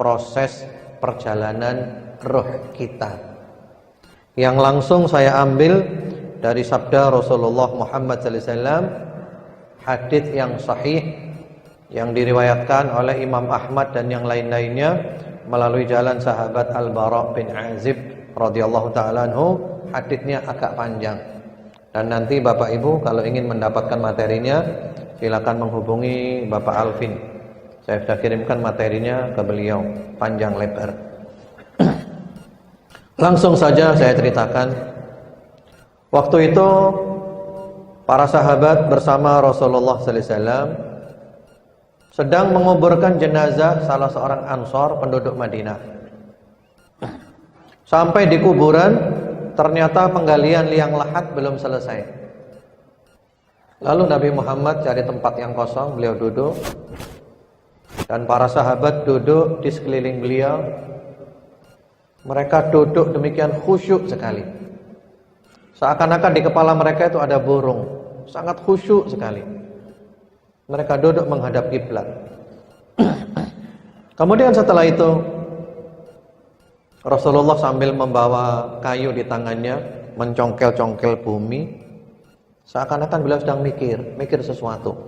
proses perjalanan roh kita. Yang langsung saya ambil dari sabda Rasulullah Muhammad SAW, hadis yang sahih yang diriwayatkan oleh Imam Ahmad dan yang lain-lainnya melalui jalan sahabat Al-Bara bin Azib radhiyallahu taala anhu. Hadisnya agak panjang. Dan nanti Bapak Ibu kalau ingin mendapatkan materinya silakan menghubungi Bapak Alvin. Saya sudah kirimkan materinya ke beliau panjang lebar. Langsung saja saya ceritakan. Waktu itu para sahabat bersama Rasulullah sallallahu alaihi wasallam sedang menguburkan jenazah salah seorang Ansor penduduk Madinah. Sampai di kuburan, ternyata penggalian liang lahat belum selesai. Lalu Nabi Muhammad cari tempat yang kosong, beliau duduk. Dan para sahabat duduk di sekeliling beliau. Mereka duduk demikian khusyuk sekali. Seakan-akan di kepala mereka itu ada burung. Sangat khusyuk sekali. Mereka duduk menghadap kiblat. Kemudian setelah itu Rasulullah sambil membawa kayu di tangannya, mencongkel-congkel bumi, seakan-akan beliau sedang mikir sesuatu.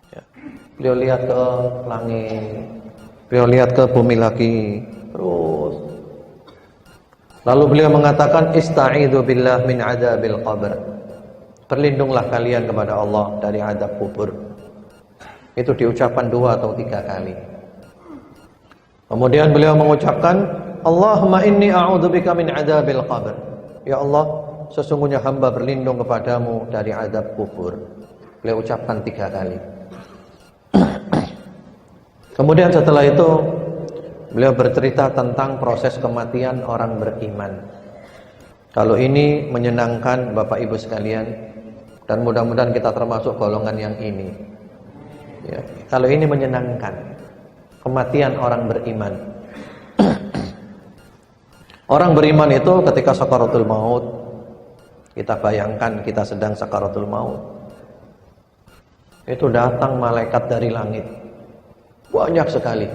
Ya. Beliau lihat ke langit, beliau lihat ke bumi lagi, terus. Lalu beliau mengatakan, "Ista'idzu billah min adzabil qabr." Berlindunglah kalian kepada Allah dari azab kubur. Itu diucapkan 2 atau 3 kali. Kemudian beliau mengucapkan, "Allahumma inni a'udzubika min adzabil qabr." Ya Allah, sesungguhnya hamba berlindung kepadamu dari azab kubur. Beliau ucapkan 3 kali. Kemudian setelah itu beliau bercerita tentang proses kematian orang beriman. Kalau ini menyenangkan Bapak Ibu sekalian, dan mudah-mudahan kita termasuk golongan yang ini. Ya, kalau ini menyenangkan kematian orang beriman. Orang beriman itu ketika sakaratul maut, kita bayangkan kita sedang sakaratul maut, itu datang malaikat dari langit, banyak sekali,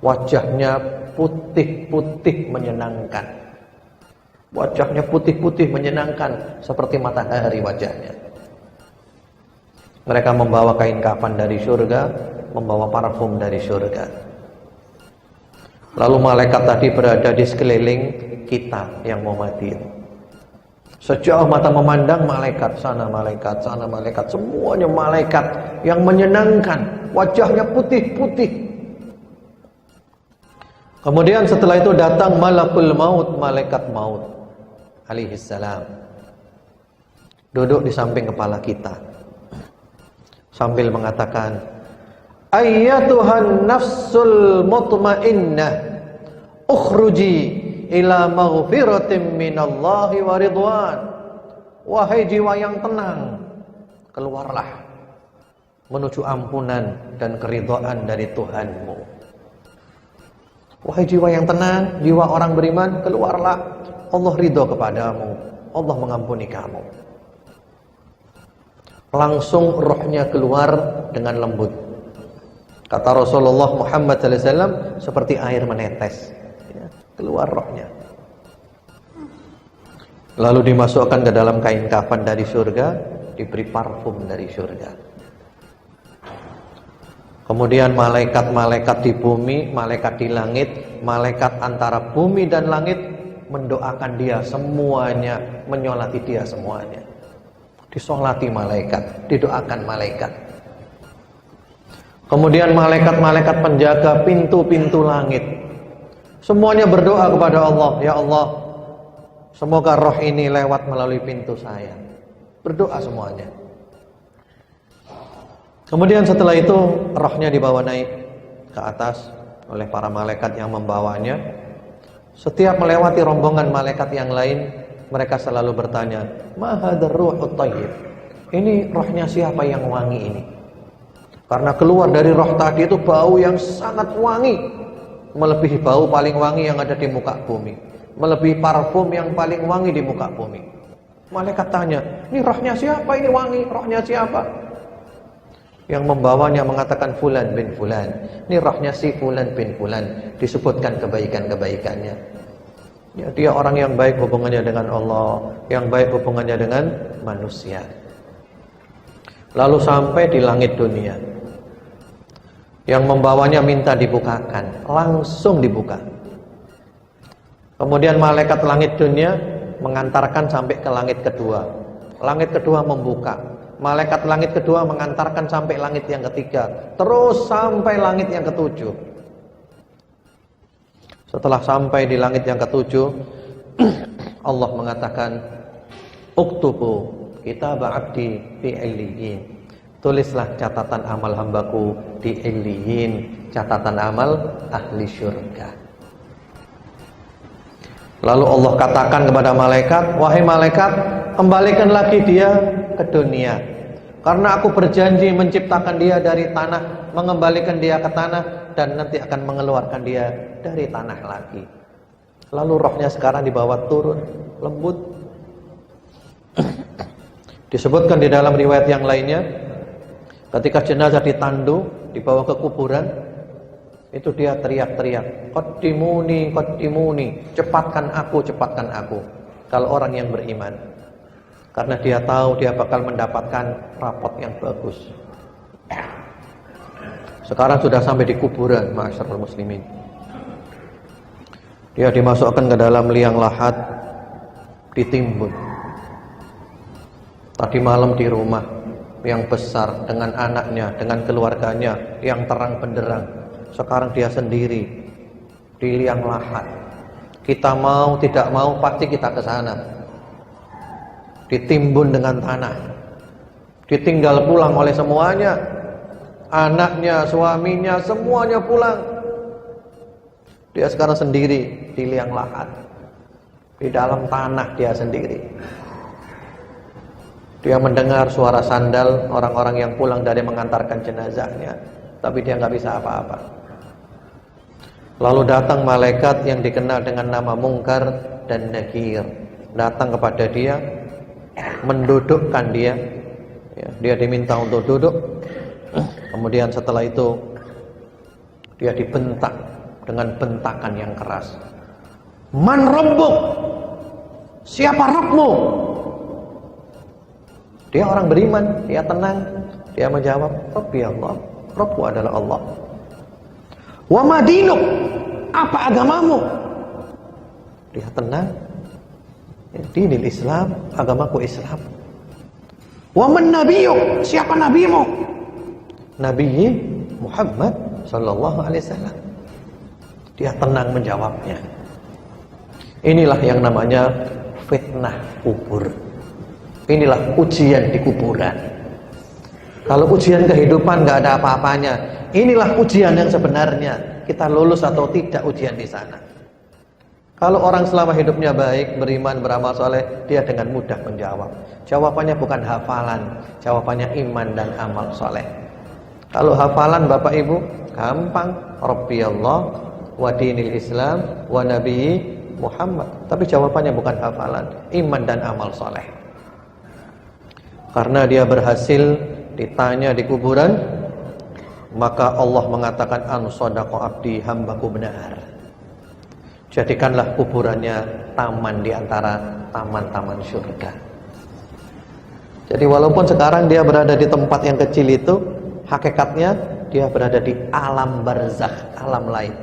wajahnya putih-putih menyenangkan, wajahnya putih-putih menyenangkan seperti matahari wajahnya. Mereka membawa kain kafan dari surga, membawa parfum dari surga. Lalu malaikat tadi berada di sekeliling kita yang mau mati. Sejauh mata memandang, malaikat sana, semuanya malaikat yang menyenangkan, wajahnya putih-putih. Kemudian setelah itu datang malakul maut, malaikat maut alaihissalam, duduk di samping kepala kita sambil mengatakan, "Ayyatuhan nafsul mutmainnah, ukhruji ila maghfiratin minallahi wa ridwan." Wahai jiwa yang tenang, keluarlah menuju ampunan dan keridhaan dari Tuhanmu. Wahai jiwa yang tenang, jiwa orang beriman, keluarlah, Allah ridho kepadamu, Allah mengampuni kamu. Langsung rohnya keluar dengan lembut. Kata Rasulullah Muhammad SAW, seperti air menetes, ya, keluar rohnya. Lalu dimasukkan ke dalam kain kafan dari surga, diberi parfum dari surga. Kemudian malaikat-malaikat di bumi, malaikat di langit, malaikat antara bumi dan langit mendoakan dia semuanya, menyolati dia semuanya. Disolati malaikat, didoakan malaikat. Kemudian malaikat-malaikat penjaga pintu-pintu langit, semuanya berdoa kepada Allah, "Ya Allah, semoga roh ini lewat melalui pintu saya." Berdoa semuanya. Kemudian setelah itu rohnya dibawa naik ke atas oleh para malaikat yang membawanya. Setiap melewati rombongan malaikat yang lain, mereka selalu bertanya, "Ma hadzal ruhut thayyib?" Ini rohnya siapa yang wangi ini? Karena keluar dari roh tadi itu bau yang sangat wangi, melebihi bau paling wangi yang ada di muka bumi, melebihi parfum yang paling wangi di muka bumi. Malaikat tanya, "Ini rohnya siapa ini wangi? Rohnya siapa?" Yang membawanya mengatakan fulan bin fulan. Ini rohnya si fulan bin fulan. Disebutkan kebaikan-kebaikannya. Ya, dia orang yang baik hubungannya dengan Allah, yang baik hubungannya dengan manusia. Lalu sampai di langit dunia. Yang membawanya minta dibukakan, langsung dibuka. Kemudian malaikat langit dunia mengantarkan sampai ke langit kedua. Langit kedua membuka. Malaikat langit kedua mengantarkan sampai langit yang ketiga, terus sampai langit yang ketujuh. Setelah sampai di langit yang ketujuh, Allah mengatakan, "Uktubu kitab abdi fi illiyin." Tulislah catatan amal hambaku di illiyin, catatan amal ahli syurga. Lalu Allah katakan kepada malaikat, "Wahai malaikat, kembalikan lagi dia ke dunia. Karena aku berjanji menciptakan dia dari tanah, mengembalikan dia ke tanah, dan nanti akan mengeluarkan dia dari tanah lagi." Lalu rohnya sekarang dibawa turun, lembut. Disebutkan di dalam riwayat yang lainnya, ketika jenazah ditandu, dibawa ke kuburan, itu dia teriak-teriak, "Qaddimuni, qaddimuni, cepatkan aku, cepatkan aku." Kalau orang yang beriman, karena dia tahu dia bakal mendapatkan rapot yang bagus. Sekarang sudah sampai di kuburan, ma'asyiral muslimin. Dia dimasukkan ke dalam liang lahat, ditimbun. Tadi malam di rumah yang besar dengan anaknya, dengan keluarganya yang terang benderang. Sekarang dia sendiri di liang lahat. Kita mau tidak mau pasti kita ke sana. Ditimbun dengan tanah. Ditinggal pulang oleh semuanya. Anaknya, suaminya, semuanya pulang. Dia sekarang sendiri di liang lahat. Di dalam tanah dia sendiri. Dia mendengar suara sandal orang-orang yang pulang dari mengantarkan jenazahnya, tapi dia nggak bisa apa-apa. Lalu datang malaikat yang dikenal dengan nama Munkar dan Nakir, datang kepada dia, mendudukkan dia. Ya, dia diminta untuk duduk. Kemudian setelah itu dia dibentak dengan bentakan yang keras. "Man rabbuk? Siapa Rabbmu?" Dia orang beriman, dia tenang, dia menjawab, "Rabbi Allah, Rabbku adalah Allah." "Wa ma dinuk? Apa agamamu?" Dia tenang. "Dinil Islam, agamaku Islam." "Wa man nabiyuk? Siapa nabimu?" "Nabi Muhammad sallallahu alaihi wasallam." Dia tenang menjawabnya. Inilah yang namanya fitnah kubur. Inilah ujian di kuburan. Kalau ujian kehidupan nggak ada apa-apanya, inilah ujian yang sebenarnya. Kita lulus atau tidak ujian di sana. Kalau orang selama hidupnya baik, beriman, beramal soleh, dia dengan mudah menjawab. Jawabannya bukan hafalan, jawabannya iman dan amal soleh. Kalau hafalan Bapak Ibu, gampang. Rabbi Allah, wa dinil Islam, wa nabi Muhammad. Tapi jawabannya bukan hafalan, iman dan amal soleh. Karena dia berhasil ditanya di kuburan, maka Allah mengatakan, "An sadaqa abdi, hambaku benar." Jadikanlah kuburannya taman di antara taman-taman surga. Jadi walaupun sekarang dia berada di tempat yang kecil itu, hakikatnya dia berada di alam barzakh, alam lain.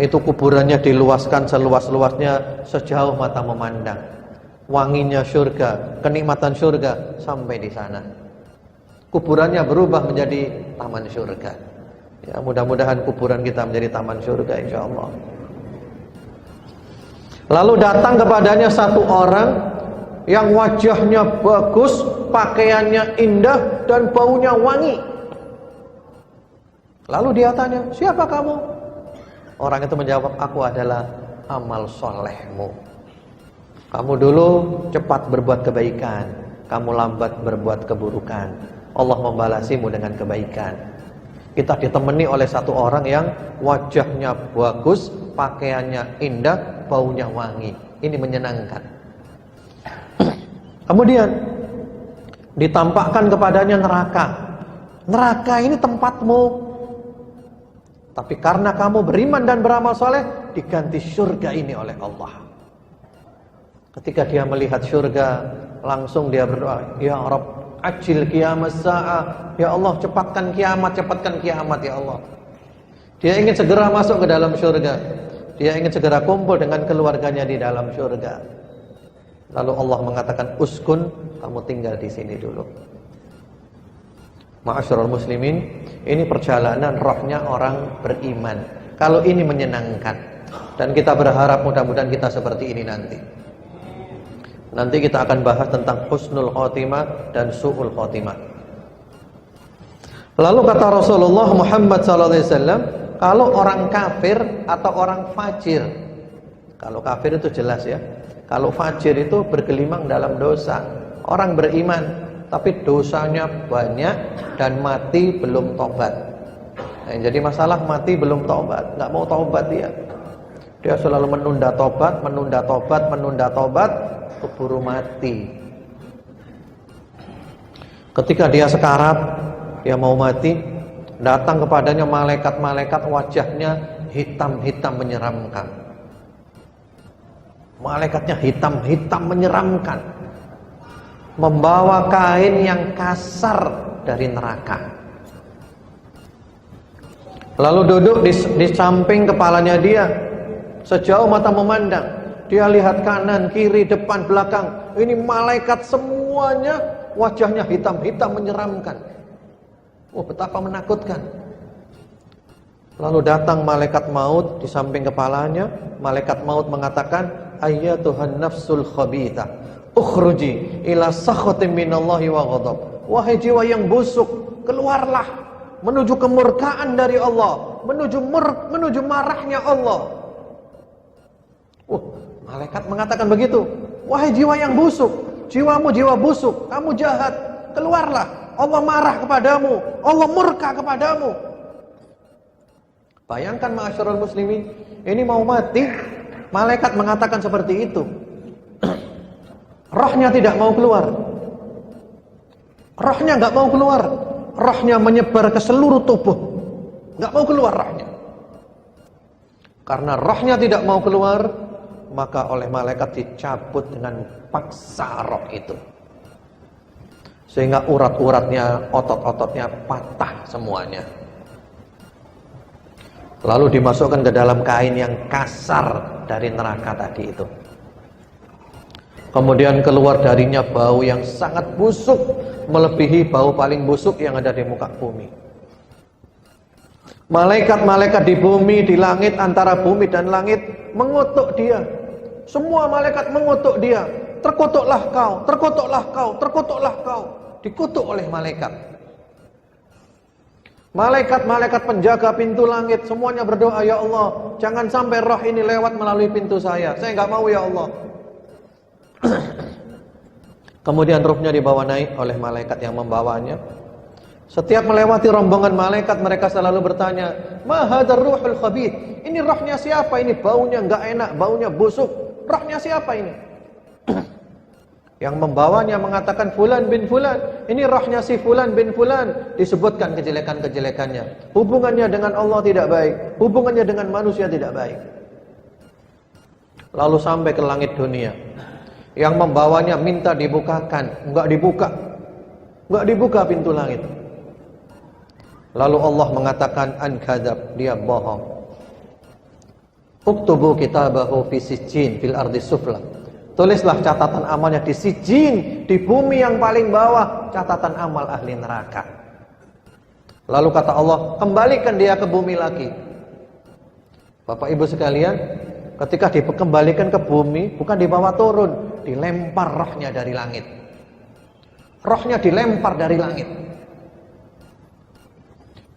Itu kuburannya diluaskan seluas-luasnya sejauh mata memandang. Wanginya surga, kenikmatan surga sampai di sana. Kuburannya berubah menjadi taman surga. Ya, mudah-mudahan kuburan kita menjadi taman surga insyaallah. Lalu datang kepadanya satu orang yang wajahnya bagus, pakaiannya indah dan baunya wangi. Lalu dia tanya, "Siapa kamu?" Orang itu menjawab, "Aku adalah amal solehmu. Kamu dulu cepat berbuat kebaikan, kamu lambat berbuat keburukan. Allah membalasimu dengan kebaikan." Kita ditemani oleh satu orang yang wajahnya bagus, pakaiannya indah, baunya wangi. Ini menyenangkan. Kemudian ditampakkan kepadanya neraka. Neraka ini tempatmu. Tapi karena kamu beriman dan beramal soleh, diganti surga ini oleh Allah. Ketika dia melihat surga, langsung dia berdoa, Ya Rabb, ajil qiyamas sa'ah. Ya Allah, cepatkan kiamat ya Allah. Dia ingin segera masuk ke dalam surga. Dia ingin segera kumpul dengan keluarganya di dalam surga. Lalu Allah mengatakan, uskun, kamu tinggal di sini dulu. Ma'asyiral muslimin, ini perjalanan rohnya orang beriman. Kalau ini menyenangkan, dan kita berharap mudah-mudahan kita seperti ini nanti. Nanti kita akan bahas tentang husnul khotimah dan su'ul khotimah. Lalu kata Rasulullah Muhammad SAW, kalau orang kafir atau orang fajir, kalau kafir itu jelas ya, kalau fajir itu bergelimang dalam dosa. Orang beriman tapi dosanya banyak dan mati belum tobat. Nah, jadi masalah mati belum tobat, nggak mau tobat dia. Dia selalu menunda tobat, keburu mati. Ketika dia sekarat, dia mau mati, datang kepadanya malaikat-malaikat, wajahnya hitam-hitam menyeramkan. Malaikatnya hitam-hitam menyeramkan, membawa kain yang kasar dari neraka. Lalu duduk di samping kepalanya dia, sejauh mata memandang. Dia lihat kanan, kiri, depan, belakang. Ini malaikat semuanya wajahnya hitam-hitam menyeramkan. Oh, betapa menakutkan. Lalu datang malaikat maut di samping kepalanya. Malaikat maut mengatakan, Ayyatuhan nafsul khabithah, ukhruji ila sakhatin minallahi wa ghadab. Wahai jiwa yang busuk, keluarlah menuju kemurkaan dari Allah, menuju marahnya Allah. Malaikat mengatakan begitu. Wahai jiwa yang busuk, jiwamu jiwa busuk, kamu jahat, keluarlah. Allah marah kepadamu, Allah murka kepadamu. Bayangkan ma'asyiral muslimin, ini mau mati, malaikat mengatakan seperti itu. Rohnya tidak mau keluar. Rohnya nggak mau keluar. Rohnya menyebar ke seluruh tubuh, nggak mau keluar rohnya. Karena rohnya tidak mau keluar, maka oleh malaikat dicabut dengan paksa roh itu, sehingga urat-uratnya, otot-ototnya patah semuanya. Lalu dimasukkan ke dalam kain yang kasar dari neraka tadi itu. Kemudian keluar darinya bau yang sangat busuk, melebihi bau paling busuk yang ada di muka bumi. Malaikat-malaikat di bumi, di langit, antara bumi dan langit mengutuk dia. Semua malaikat mengutuk dia. Terkutuklah kau, terkutuklah kau, terkutuklah kau. Dikutuk oleh malaikat. Malaikat-malaikat penjaga pintu langit semuanya berdoa, Ya Allah, jangan sampai roh ini lewat melalui pintu saya nggak mau ya Allah. Kemudian rohnya dibawa naik oleh malaikat yang membawanya. Setiap melewati rombongan malaikat, mereka selalu bertanya, Ma hadzal ruhul khabith? Ini rohnya siapa? Ini baunya nggak enak, baunya busuk. Rohnya siapa ini? Yang membawanya mengatakan Fulan bin Fulan. Ini rohnya si Fulan bin Fulan. Disebutkan kejelekan-kejelekannya. Hubungannya dengan Allah tidak baik, hubungannya dengan manusia tidak baik. Lalu sampai ke langit dunia. Yang membawanya minta dibukakan, enggak dibuka pintu langit. Lalu Allah mengatakan an-kadzab, dia bohong. Uktubu kitabahu fi sijjin fil ardi sufla. Tulislah catatan amalnya di sijjin, di bumi yang paling bawah, catatan amal ahli neraka. Lalu kata Allah, kembalikan dia ke bumi lagi. Bapak Ibu sekalian, ketika dikembalikan ke bumi, bukan dibawa turun, dilempar rohnya dari langit. Rohnya dilempar dari langit.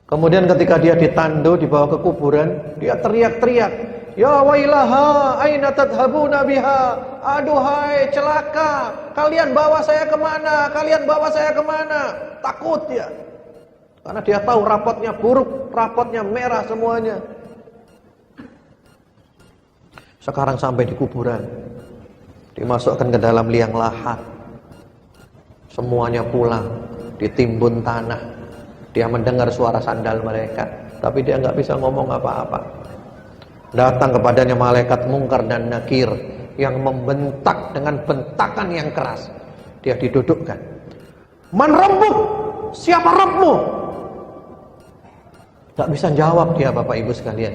Kemudian ketika dia ditandu, dibawa ke kuburan, dia teriak-teriak, Ya wailaha, aina tadhabuna biha? Aduhai celaka, kalian bawa saya kemana? Kalian bawa saya kemana? Takut dia. Karena dia tahu rapotnya buruk, rapotnya merah semuanya. Sekarang sampai di kuburan, dimasukkan ke dalam liang lahat. Semuanya pulang, ditimbun tanah. Dia mendengar suara sandal mereka, tapi dia nggak bisa ngomong apa-apa. Datang kepadanya malaikat Mungkar dan Nakir yang membentak dengan bentakan yang keras. Dia didudukkan. Man rabbuk? Siapa Rabbmu? Gak bisa jawab dia, Bapak Ibu sekalian.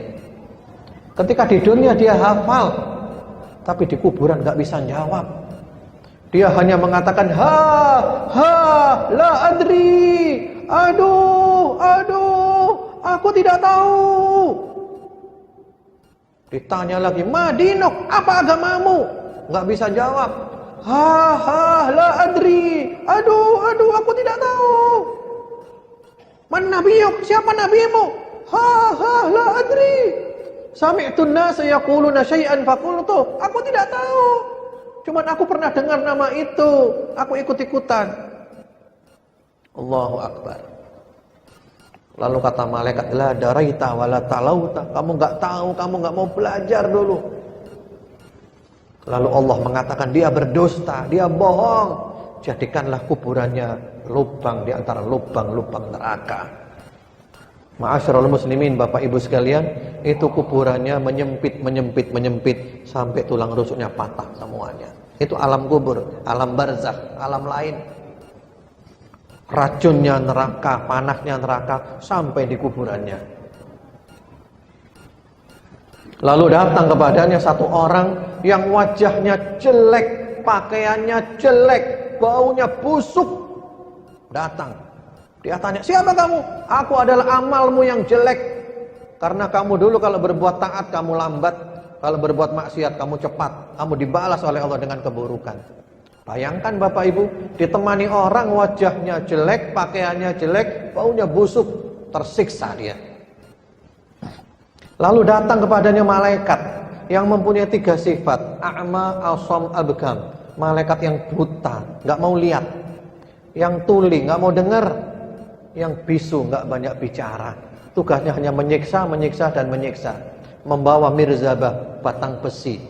Ketika di dunia dia hafal, tapi di kuburan gak bisa jawab. Dia hanya mengatakan la adri, aduh, aku tidak tahu. Ditanya lagi, madinuk, apa agamamu? Gak bisa jawab. La adri, aduh, aku tidak tahu. Man nabiyuk, siapa nabimu? La adri. Sami'tun nasa yaquluna syai'an faqultu, aku tidak tahu. Cuman aku pernah dengar nama itu, aku ikut-ikutan. Allahu Akbar. Lalu kata malaikat, la daraita wala talauta, kamu enggak tahu, kamu enggak mau belajar dulu. Lalu Allah mengatakan dia berdusta, dia bohong. Jadikanlah kuburannya lubang di antara lubang-lubang neraka. Ma'asyiral muslimin, Bapak Ibu sekalian, itu kuburannya menyempit sampai tulang rusuknya patah semuanya. Itu alam kubur, alam barzakh, alam lain. Racunnya neraka, panasnya neraka sampai di kuburannya. Lalu datang kepadanya satu orang yang wajahnya jelek, pakaiannya jelek, baunya busuk. Datang. Dia tanya, siapa kamu? Aku adalah amalmu yang jelek. Karena kamu dulu kalau berbuat taat kamu lambat, kalau berbuat maksiat kamu cepat. Kamu dibalas oleh Allah dengan keburukan. Bayangkan Bapak Ibu, ditemani orang wajahnya jelek, pakaiannya jelek, baunya busuk, tersiksa dia. Lalu datang kepadanya malaikat yang mempunyai 3 sifat. A'ma, asam, abgam. Malaikat yang buta, gak mau lihat. Yang tuli, gak mau dengar. Yang bisu, gak banyak bicara. Tugasnya hanya menyiksa, dan menyiksa. Membawa mirzabah, batang besi.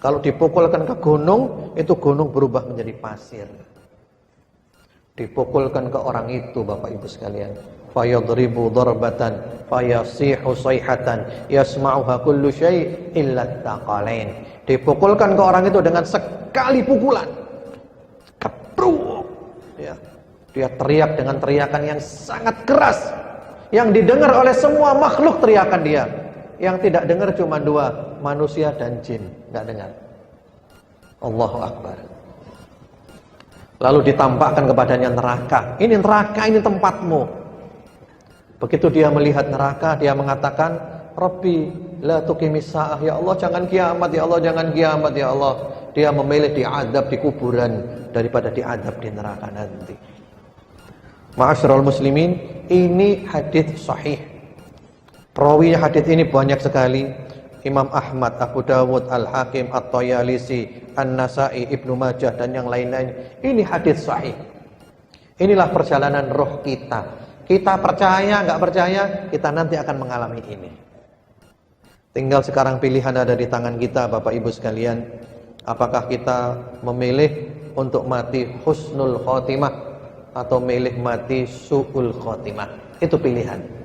Kalau dipukulkan ke gunung, itu gunung berubah menjadi pasir. Dipukulkan ke orang itu, Bapak Ibu sekalian. Fayadribu darbatan, fayasihu sayhatan, yasma'uha kullu syai' illa taqalain. Dipukulkan ke orang itu dengan sekali pukulan. Kepruk. Ya. Dia teriak dengan teriakan yang sangat keras, yang didengar oleh semua makhluk teriakan dia. Yang tidak dengar cuma 2, manusia dan jin, nggak dengar. Allahu Akbar. Lalu ditampakkan kepadanya neraka. Ini neraka, ini tempatmu. Begitu dia melihat neraka, dia mengatakan, Rabbi la tuqimis sa'ah, ya Allah jangan kiamat, ya Allah jangan kiamat, ya Allah. Dia memilih diadab di kuburan daripada diadab di neraka nanti. Ma'asyiral muslimin, ini hadis sahih. Perawi hadis ini banyak sekali. Imam Ahmad, Abu Dawud, Al-Hakim, At-Tayalisi, An-Nasai, Ibnu Majah dan yang lain-lain. Ini hadis sahih. Inilah perjalanan roh kita. Kita percaya, enggak percaya, kita nanti akan mengalami ini. Tinggal sekarang pilihan ada di tangan kita, Bapak Ibu sekalian. Apakah kita memilih untuk mati husnul khotimah atau milih mati su'ul khotimah? Itu pilihan.